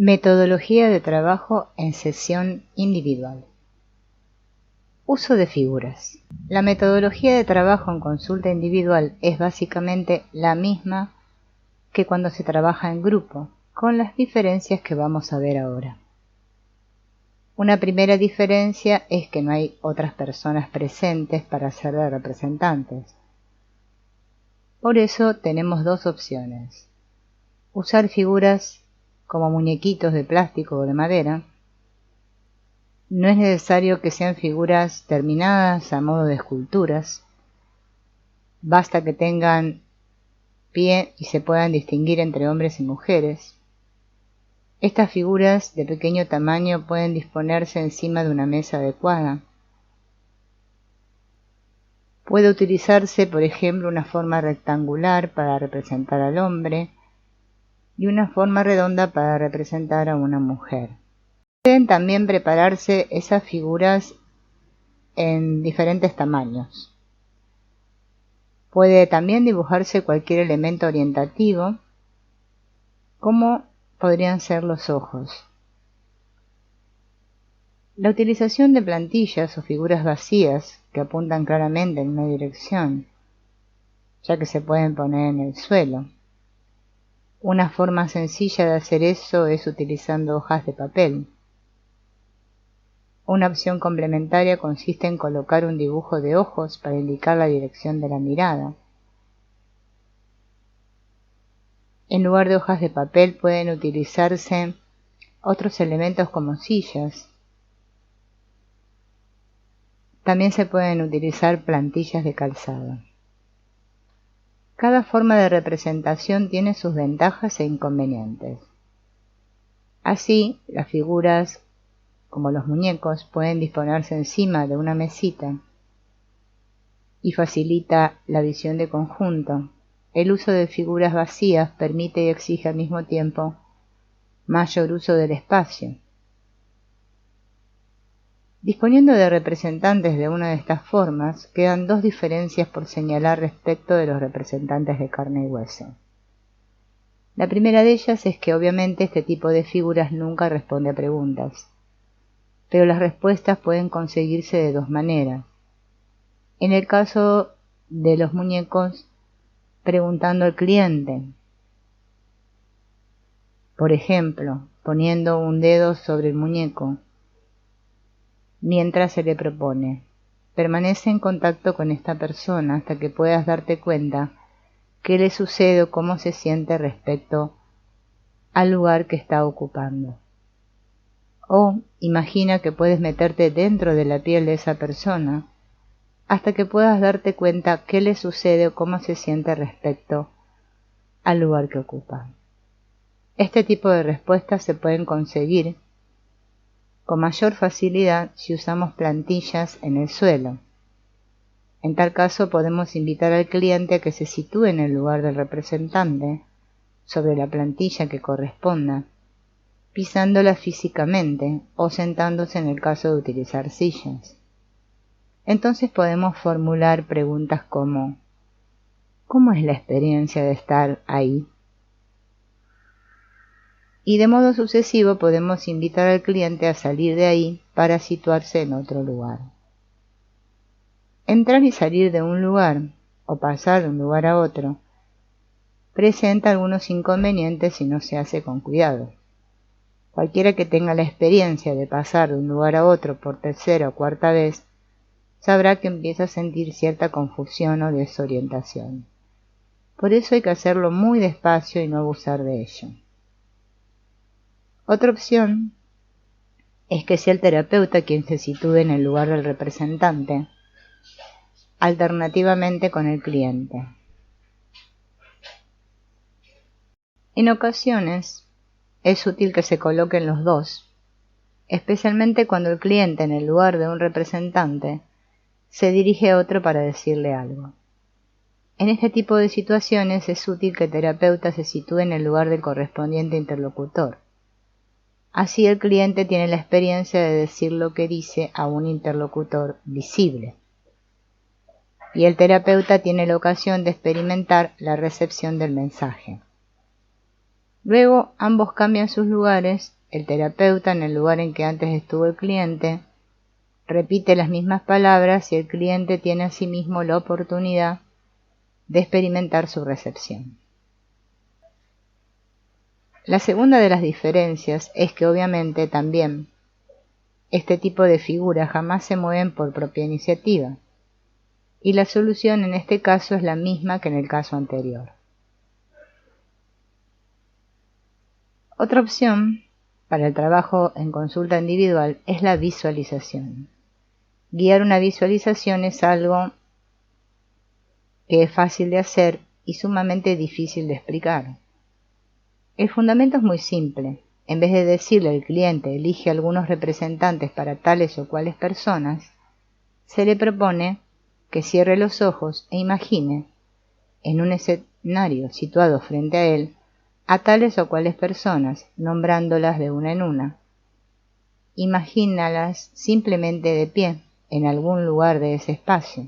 Metodología de trabajo en sesión individual. Uso de figuras. La metodología de trabajo en consulta individual es básicamente la misma que cuando se trabaja en grupo, con las diferencias que vamos a ver ahora. Una primera diferencia es que no hay otras personas presentes para ser de representantes. Por eso tenemos dos opciones: usar figuras como muñequitos de plástico o de madera. No es necesario que sean figuras terminadas a modo de esculturas. Basta que tengan pie y se puedan distinguir entre hombres y mujeres. Estas figuras de pequeño tamaño pueden disponerse encima de una mesa adecuada. Puede utilizarse, por ejemplo, una forma rectangular para representar al hombre y una forma redonda para representar a una mujer. Pueden también prepararse esas figuras en diferentes tamaños. Puede también dibujarse cualquier elemento orientativo, como podrían ser los ojos. La utilización de plantillas o figuras vacías que apuntan claramente en una dirección, ya que se pueden poner en el suelo. Una forma sencilla de hacer eso es utilizando hojas de papel. Una opción complementaria consiste en colocar un dibujo de ojos para indicar la dirección de la mirada. En lugar de hojas de papel pueden utilizarse otros elementos como sillas. También se pueden utilizar plantillas de calzado. Cada forma de representación tiene sus ventajas e inconvenientes. Así, las figuras, como los muñecos, pueden disponerse encima de una mesita y facilita la visión de conjunto. El uso de figuras vacías permite y exige al mismo tiempo mayor uso del espacio. Disponiendo de representantes de una de estas formas, quedan dos diferencias por señalar respecto de los representantes de carne y hueso. La primera de ellas es que obviamente este tipo de figuras nunca responde a preguntas, pero las respuestas pueden conseguirse de dos maneras. En el caso de los muñecos, preguntando al cliente, por ejemplo, poniendo un dedo sobre el muñeco, mientras se le propone: permanece en contacto con esta persona hasta que puedas darte cuenta qué le sucede o cómo se siente respecto al lugar que está ocupando. O imagina que puedes meterte dentro de la piel de esa persona hasta que puedas darte cuenta qué le sucede o cómo se siente respecto al lugar que ocupa. Este tipo de respuestas se pueden conseguir con mayor facilidad si usamos plantillas en el suelo. En tal caso podemos invitar al cliente a que se sitúe en el lugar del representante, sobre la plantilla que corresponda, pisándola físicamente o sentándose en el caso de utilizar sillas. Entonces podemos formular preguntas como: ¿cómo es la experiencia de estar ahí? Y de modo sucesivo podemos invitar al cliente a salir de ahí para situarse en otro lugar. Entrar y salir de un lugar, o pasar de un lugar a otro, presenta algunos inconvenientes si no se hace con cuidado. Cualquiera que tenga la experiencia de pasar de un lugar a otro por tercera o cuarta vez, sabrá que empieza a sentir cierta confusión o desorientación. Por eso hay que hacerlo muy despacio y no abusar de ello. Otra opción es que sea el terapeuta quien se sitúe en el lugar del representante, alternativamente con el cliente. En ocasiones es útil que se coloquen los dos, especialmente cuando el cliente en el lugar de un representante se dirige a otro para decirle algo. En este tipo de situaciones es útil que el terapeuta se sitúe en el lugar del correspondiente interlocutor. Así el cliente tiene la experiencia de decir lo que dice a un interlocutor visible, y el terapeuta tiene la ocasión de experimentar la recepción del mensaje. Luego ambos cambian sus lugares, el terapeuta en el lugar en que antes estuvo el cliente, repite las mismas palabras y el cliente tiene asimismo la oportunidad de experimentar su recepción. La segunda de las diferencias es que obviamente también este tipo de figuras jamás se mueven por propia iniciativa, y la solución en este caso es la misma que en el caso anterior. Otra opción para el trabajo en consulta individual es la visualización. Guiar una visualización es algo que es fácil de hacer y sumamente difícil de explicar. El fundamento es muy simple. En vez de decirle al cliente elige algunos representantes para tales o cuales personas, se le propone que cierre los ojos e imagine, en un escenario situado frente a él, a tales o cuales personas, nombrándolas de una en una. Imagínalas simplemente de pie, en algún lugar de ese espacio.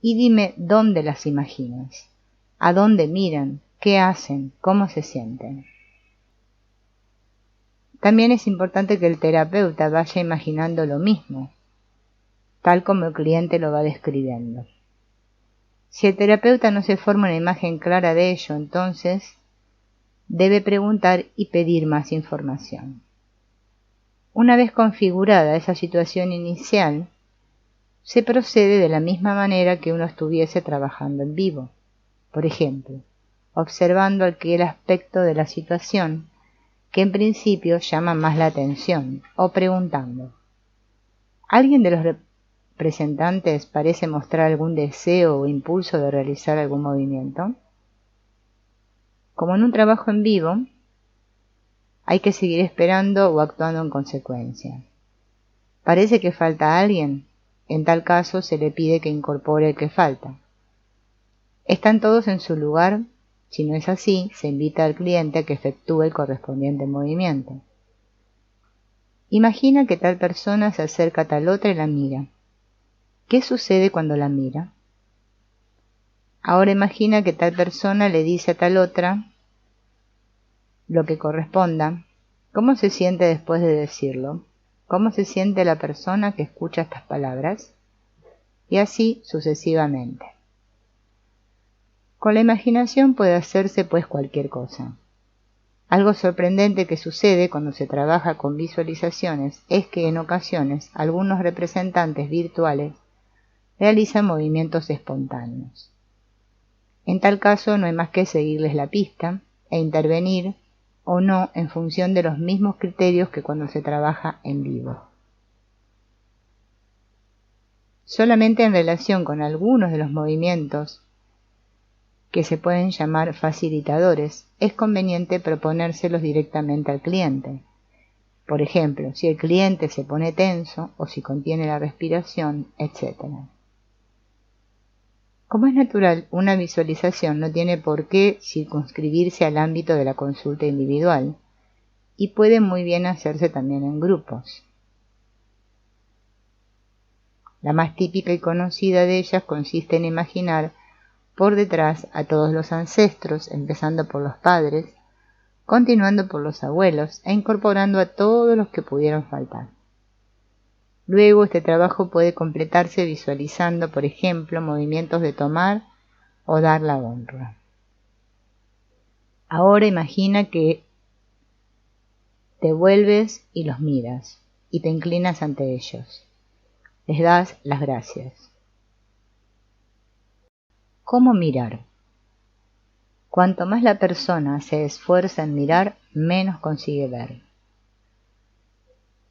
Y dime dónde las imaginas, a dónde miran, qué hacen, cómo se sienten. También es importante que el terapeuta vaya imaginando lo mismo, tal como el cliente lo va describiendo. Si el terapeuta no se forma una imagen clara de ello, entonces debe preguntar y pedir más información. Una vez configurada esa situación inicial, se procede de la misma manera que uno estuviese trabajando en vivo. Por ejemplo, observando aquel aspecto de la situación que en principio llama más la atención, o preguntando: ¿alguien de los representantes parece mostrar algún deseo o impulso de realizar algún movimiento? Como en un trabajo en vivo, hay que seguir esperando o actuando en consecuencia. ¿Parece que falta alguien? En tal caso se le pide que incorpore el que falta. ¿Están todos en su lugar? Si no es así, se invita al cliente a que efectúe el correspondiente movimiento. Imagina que tal persona se acerca a tal otra y la mira. ¿Qué sucede cuando la mira? Ahora imagina que tal persona le dice a tal otra lo que corresponda. ¿Cómo se siente después de decirlo? ¿Cómo se siente la persona que escucha estas palabras? Y así sucesivamente. Con la imaginación puede hacerse pues cualquier cosa. Algo sorprendente que sucede cuando se trabaja con visualizaciones es que en ocasiones algunos representantes virtuales realizan movimientos espontáneos. En tal caso no hay más que seguirles la pista e intervenir o no en función de los mismos criterios que cuando se trabaja en vivo. Solamente en relación con algunos de los movimientos que se pueden llamar facilitadores, es conveniente proponérselos directamente al cliente. Por ejemplo, si el cliente se pone tenso o si contiene la respiración, etc. Como es natural, una visualización no tiene por qué circunscribirse al ámbito de la consulta individual y puede muy bien hacerse también en grupos. La más típica y conocida de ellas consiste en imaginar por detrás a todos los ancestros, empezando por los padres, continuando por los abuelos e incorporando a todos los que pudieron faltar. Luego este trabajo puede completarse visualizando, por ejemplo, movimientos de tomar o dar la honra. Ahora imagina que te vuelves y los miras y te inclinas ante ellos. Les das las gracias. ¿Cómo mirar? Cuanto más la persona se esfuerza en mirar, menos consigue ver.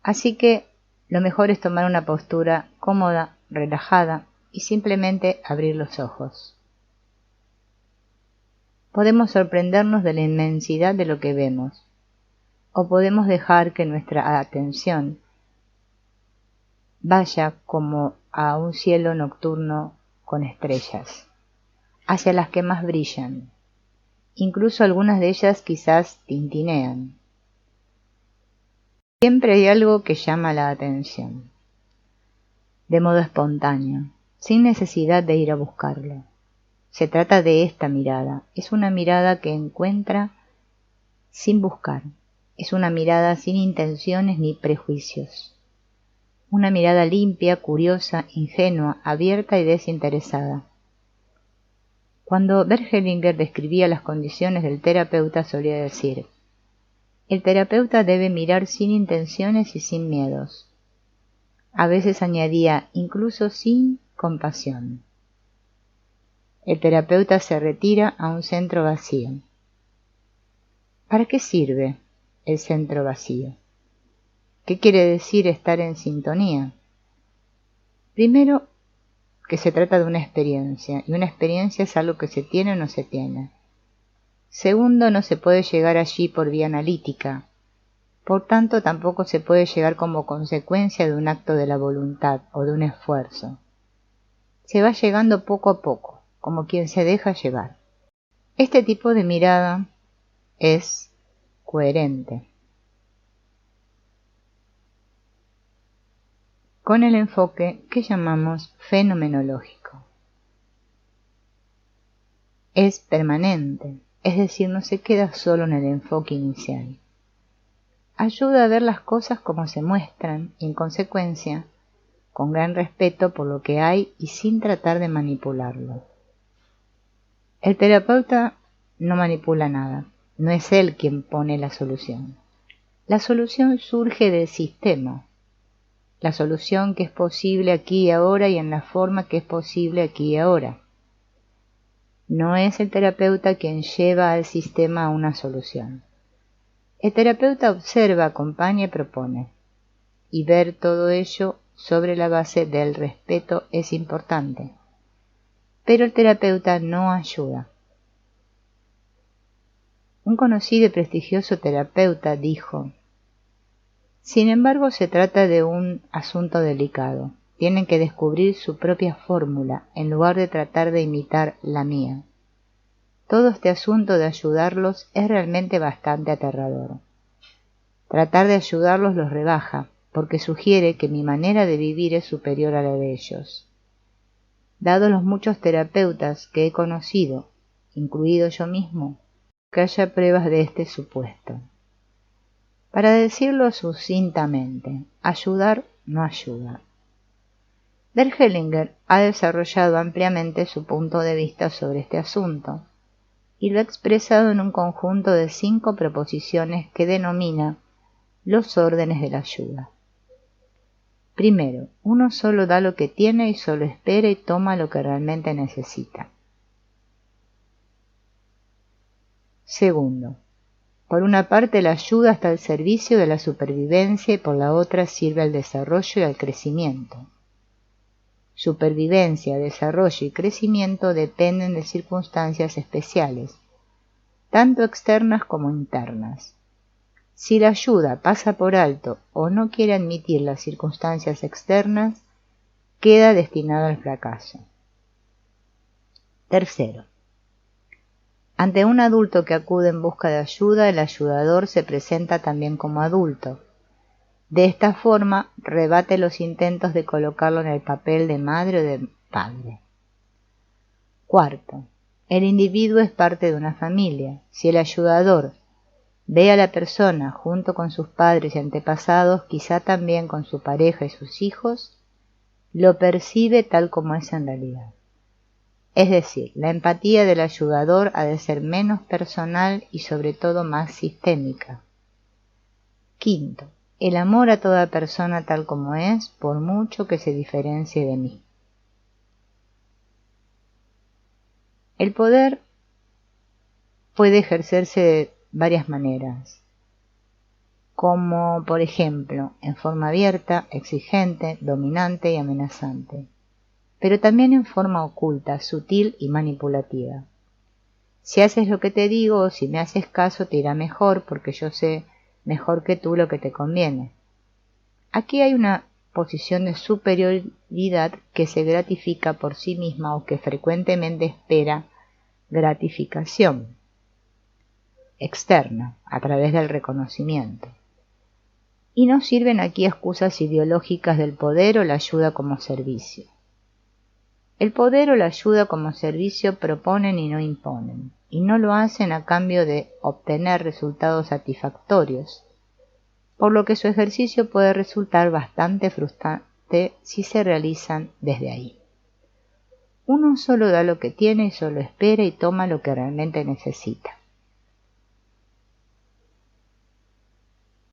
Así que lo mejor es tomar una postura cómoda, relajada y simplemente abrir los ojos. Podemos sorprendernos de la inmensidad de lo que vemos, o podemos dejar que nuestra atención vaya como a un cielo nocturno con estrellas, hacia las que más brillan. Incluso algunas de ellas quizás tintinean. Siempre hay algo que llama la atención, de modo espontáneo, sin necesidad de ir a buscarlo. Se trata de esta mirada, es una mirada que encuentra sin buscar. Es una mirada sin intenciones ni prejuicios. Una mirada limpia, curiosa, ingenua, abierta y desinteresada. Cuando Bergelinger describía las condiciones del terapeuta solía decir: el terapeuta debe mirar sin intenciones y sin miedos. A veces añadía, incluso sin compasión. El terapeuta se retira a un centro vacío. ¿Para qué sirve el centro vacío? ¿Qué quiere decir estar en sintonía? Primero, que se trata de una experiencia, y una experiencia es algo que se tiene o no se tiene. Segundo, no se puede llegar allí por vía analítica. Por tanto, tampoco se puede llegar como consecuencia de un acto de la voluntad o de un esfuerzo. Se va llegando poco a poco, como quien se deja llevar. Este tipo de mirada es coherente con el enfoque que llamamos fenomenológico. Es permanente, es decir, no se queda solo en el enfoque inicial. Ayuda a ver las cosas como se muestran y, en consecuencia, con gran respeto por lo que hay y sin tratar de manipularlo. El terapeuta no manipula nada, no es él quien pone la solución. La solución surge del sistema, la solución que es posible aquí y ahora y en la forma que es posible aquí y ahora. No es el terapeuta quien lleva al sistema a una solución. El terapeuta observa, acompaña y propone. Y ver todo ello sobre la base del respeto es importante. Pero el terapeuta no ayuda. Un conocido y prestigioso terapeuta dijo: sin embargo, se trata de un asunto delicado. Tienen que descubrir su propia fórmula en lugar de tratar de imitar la mía. Todo este asunto de ayudarlos es realmente bastante aterrador. Tratar de ayudarlos los rebaja, porque sugiere que mi manera de vivir es superior a la de ellos. Dado los muchos terapeutas que he conocido, incluido yo mismo, que haya pruebas de este supuesto. Para decirlo sucintamente, ayudar no ayuda. Bergelinger ha desarrollado ampliamente su punto de vista sobre este asunto y lo ha expresado en un conjunto de 5 proposiciones que denomina los órdenes de la ayuda. Primero, uno solo da lo que tiene y solo espera y toma lo que realmente necesita. Segundo, por una parte la ayuda está al servicio de la supervivencia y por la otra sirve al desarrollo y al crecimiento. Supervivencia, desarrollo y crecimiento dependen de circunstancias especiales, tanto externas como internas. Si la ayuda pasa por alto o no quiere admitir las circunstancias externas, queda destinado al fracaso. Tercero, ante un adulto que acude en busca de ayuda, el ayudador se presenta también como adulto. De esta forma, rebate los intentos de colocarlo en el papel de madre o de padre. Cuarto, el individuo es parte de una familia. Si el ayudador ve a la persona junto con sus padres y antepasados, quizá también con su pareja y sus hijos, lo percibe tal como es en realidad. Es decir, la empatía del ayudador ha de ser menos personal y sobre todo más sistémica. Quinto, el amor a toda persona tal como es, por mucho que se diferencie de mí. El poder puede ejercerse de varias maneras, como por ejemplo en forma abierta, exigente, dominante y amenazante, pero también en forma oculta, sutil y manipulativa. Si haces lo que te digo o si me haces caso te irá mejor porque yo sé mejor que tú lo que te conviene. Aquí hay una posición de superioridad que se gratifica por sí misma o que frecuentemente espera gratificación externa a través del reconocimiento. Y no sirven aquí excusas ideológicas del poder o la ayuda como servicio. El poder o la ayuda como servicio proponen y no imponen, y no lo hacen a cambio de obtener resultados satisfactorios, por lo que su ejercicio puede resultar bastante frustrante si se realizan desde ahí. Uno solo da lo que tiene y solo espera y toma lo que realmente necesita.